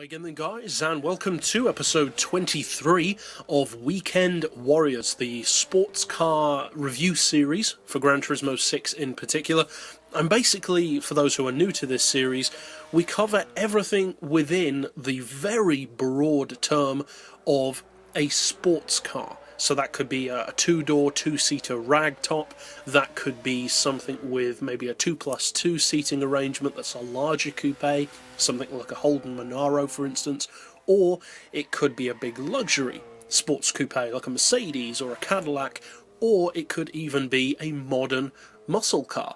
Hi again then guys, and welcome to episode 23 of Weekend Warriors, the sports car review series for GranTurismo 6 in particular. And basically, for those who are new to this series, we cover everything within the very broad term of a sports car. So that could be a two-door, two-seater ragtop, that could be something with maybe a 2+2 seating arrangement that's a larger coupe, something like a Holden Monaro for instance, or it could be a big luxury sports coupe like a Mercedes or a Cadillac, or it could even be a modern muscle car.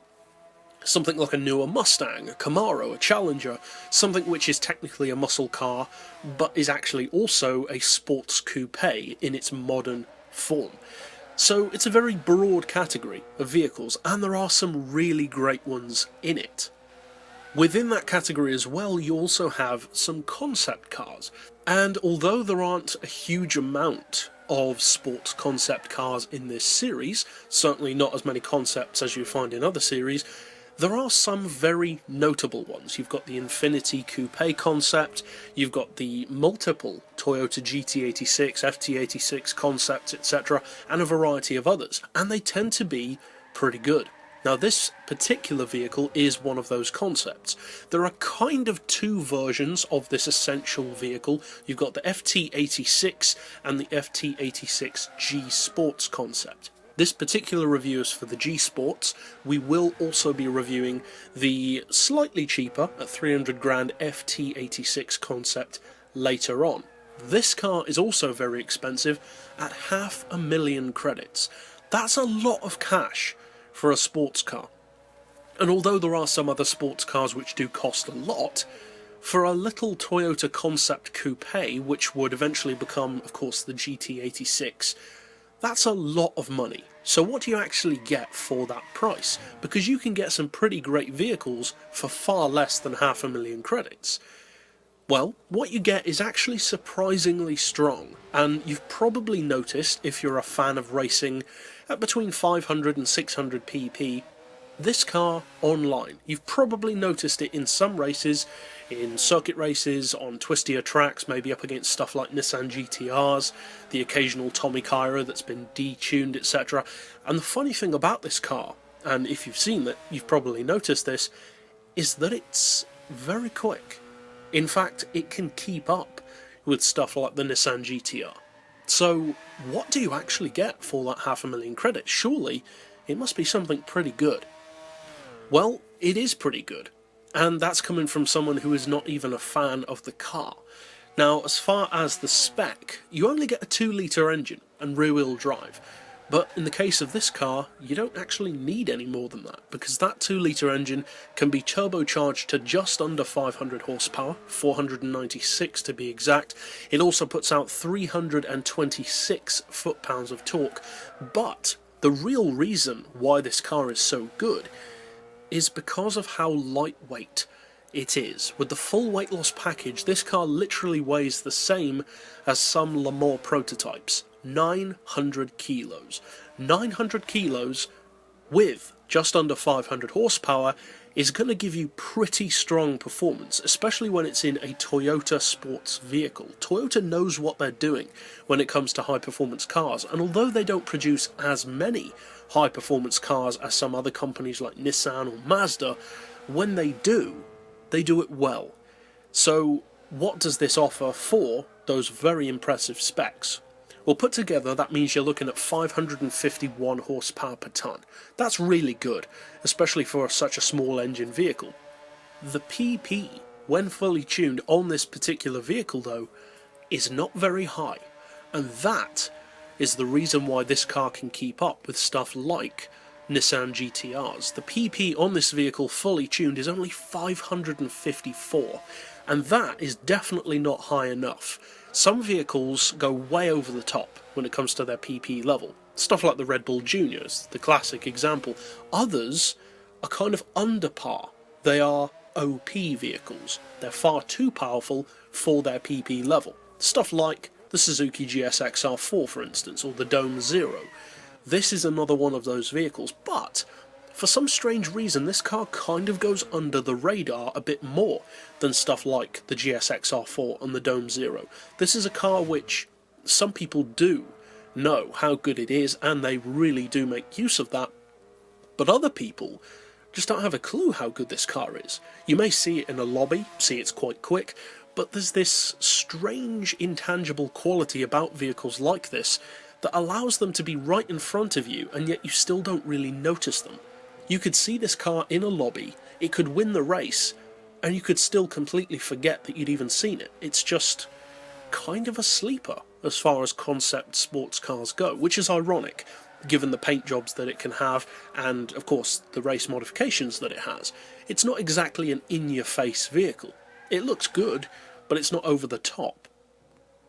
Something like a newer Mustang, a Camaro, a Challenger, something which is technically a muscle car, but is actually also a sports coupe in its modern form. So it's a very broad category of vehicles, and there are some really great ones in it. Within that category as well, you also have some concept cars, and although there aren't a huge amount of sports concept cars in this series, certainly not as many concepts as you find in other series, there are some very notable ones. You've got the Infiniti Coupe concept, you've got the multiple Toyota GT86, FT86 concepts, etc., and a variety of others, and they tend to be pretty good. Now this particular vehicle is one of those concepts. There are kind of two versions of this essential vehicle. You've got the FT86 and the FT86 G-Sports Concept. This particular review is for the G-Sports. We will also be reviewing the slightly cheaper, at 300 grand, FT86 Concept later on. This car is also very expensive at $500,000 credits. That's a lot of cash for a sports car. And although there are some other sports cars which do cost a lot, for a little Toyota concept coupe, which would eventually become, of course, the GT86, that's a lot of money. So what do you actually get for that price? Because you can get some pretty great vehicles for far less than $500,000 credits. Well, what you get is actually surprisingly strong, and you've probably noticed, if you're a fan of racing at between 500 and 600 pp, this car online. You've probably noticed it in some races, in circuit races, on twistier tracks, maybe up against stuff like Nissan GTRs, the occasional Tommy Kaira that's been detuned, etc. And the funny thing about this car, and if you've seen it, you've probably noticed this, is that it's very quick. In fact, it can keep up with stuff like the Nissan GTR. So, what do you actually get for that $500,000 credits? Surely, it must be something pretty good. Well, it is pretty good, and that's coming from someone who is not even a fan of the car. Now, as far as the spec, you only get a 2-litre engine and rear-wheel drive, but in the case of this car, you don't actually need any more than that, because that 2-litre engine can be turbocharged to just under 500 horsepower, 496 to be exact. It also puts out 326 foot-pounds of torque, but the real reason why this car is so good is because of how lightweight it is. With the full weight loss package, this car literally weighs the same as some Le Mans prototypes. 900 kilos. 900 kilos with just under 500 horsepower is going to give you pretty strong performance, especially when it's in a Toyota sports vehicle. Toyota knows what they're doing when it comes to high-performance cars, and although they don't produce as many high-performance cars as some other companies like Nissan or Mazda, when they do it well. So what does this offer for those very impressive specs? Well, put together, that means you're looking at 551 horsepower per tonne. That's really good, especially for such a small engine vehicle. The PP, when fully tuned on this particular vehicle though, is not very high, and that is the reason why this car can keep up with stuff like Nissan GTRs. The PP on this vehicle fully tuned is only 554, and that is definitely not high enough. Some vehicles go way over the top when it comes to their PP level. Stuff like the Red Bull Juniors, the classic example. Others are kind of under par. They are OP vehicles. They're far too powerful for their PP level. Stuff like the Suzuki GSX-R4, for instance, or the Dome Zero. This is another one of those vehicles, but for some strange reason this car kind of goes under the radar a bit more than stuff like the GSX R4 and the Dome Zero. This is a car which some people do know how good it is, and they really do make use of that, but other people just don't have a clue how good this car is. You may see it in a lobby, see it's quite quick, but there's this strange intangible quality about vehicles like this that allows them to be right in front of you, and yet you still don't really notice them. You could see this car in a lobby, it could win the race, and you could still completely forget that you'd even seen it. It's just kind of a sleeper as far as concept sports cars go, which is ironic, given the paint jobs that it can have, and of course the race modifications that it has. It's not exactly an in-your-face vehicle. It looks good, but it's not over the top.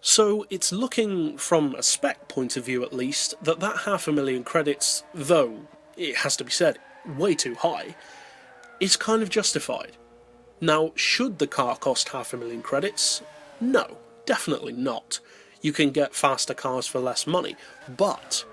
So it's looking, from a spec point of view at least, that 500,000 credits, though it has to be said, way too high, is kind of justified. Now, should the car cost 500,000 credits? No, definitely not. You can get faster cars for less money, but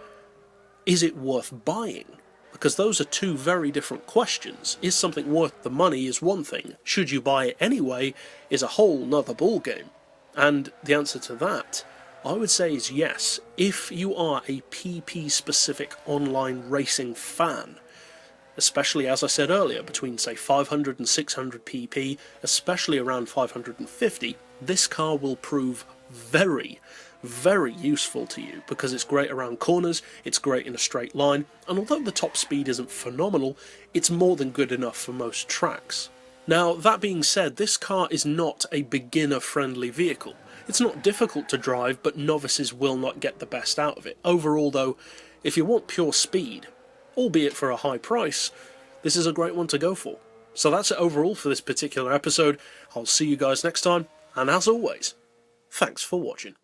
is it worth buying? Because those are two very different questions. Is something worth the money is one thing, should you buy it anyway is a whole nother ballgame. And the answer to that, I would say, is yes, if you are a PP-specific online racing fan. Especially, as I said earlier, between say 500 and 600 PP, especially around 550, this car will prove very, very useful to you, because it's great around corners, it's great in a straight line, and although the top speed isn't phenomenal, it's more than good enough for most tracks. Now, that being said, this car is not a beginner-friendly vehicle. It's not difficult to drive, but novices will not get the best out of it. Overall, though, if you want pure speed, albeit for a high price, this is a great one to go for. So that's it overall for this particular episode. I'll see you guys next time, and as always, thanks for watching.